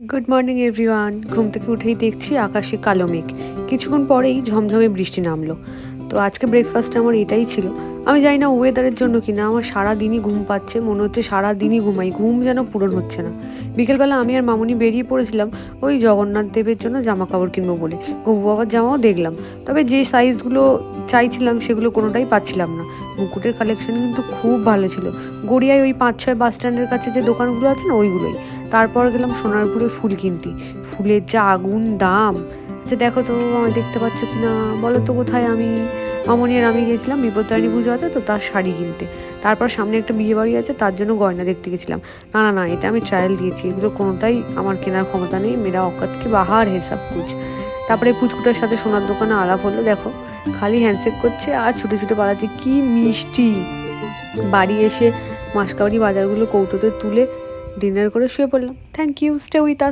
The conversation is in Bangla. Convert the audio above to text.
Good morning everyone. ঘুম থেকে উঠেই দেখছি আকাশে কালো মেঘ। কিছুক্ষণ পরেই ঝমঝমে বৃষ্টি নামলো। তো আজকে ব্রেকফাস্টে আমার এটাই ছিল। আমি জানি না ওয়েদারের জন্য কিনা আমার সারা দিনই ঘুম পাচ্ছে, মনে হচ্ছে সারা দিনই ঘুমাই, ঘুম যেন পূরণ হচ্ছে না। বিকেলবেলা আমি আর মামুনি বেরিয়ে পড়েছিলাম ওই জগন্নাথ দেবের জন্য জামা কাপড় কিনবো বলে। গবু বাবার জামাও দেখলাম, তবে যে সাইজগুলো চাইছিলাম সেগুলো কোনোটাই পাচ্ছিলাম না। মুকুটের কালেকশন কিন্তু খুব ভালো ছিল। গড়িয়ায় ওই 5-6 বাস স্ট্যান্ডের কাছে যে দোকানগুলো আছে না, ওইগুলোই। তারপর গেলাম সোনারপুরে ফুল কিনতে। ফুলের যা আগুন দাম! আচ্ছা দেখো তো, আমায় দেখতে পাচ্ছ কি না বলো তো কোথায়? আমি, মামনি আর আমি গেছিলাম বিপত্তারিণী পুজো আছে তো তার শাড়ি কিনতে। তারপর সামনে একটা বিয়ে বাড়ি আছে, তার জন্য গয়না দেখতে গেছিলাম। না না না, এটা আমি ট্রায়াল দিয়েছি, এগুলো কোনোটাই আমার কেনার ক্ষমতা নেই। মেরা অকাত কি বাহার হিসাব কুছ। তারপরে পুচকুটার সাথে সোনার দোকানে আলাপ হলো। দেখো, খালি হ্যান্ডশেক করছে আর ছুটে ছুটে পালাচ্ছে, কি মিষ্টি! বাড়ি এসে মাসকাবারি বাজারগুলো কৌটোতে তুলে ডিনার করে শুয়ে পড়লাম। Thank you, stay with us.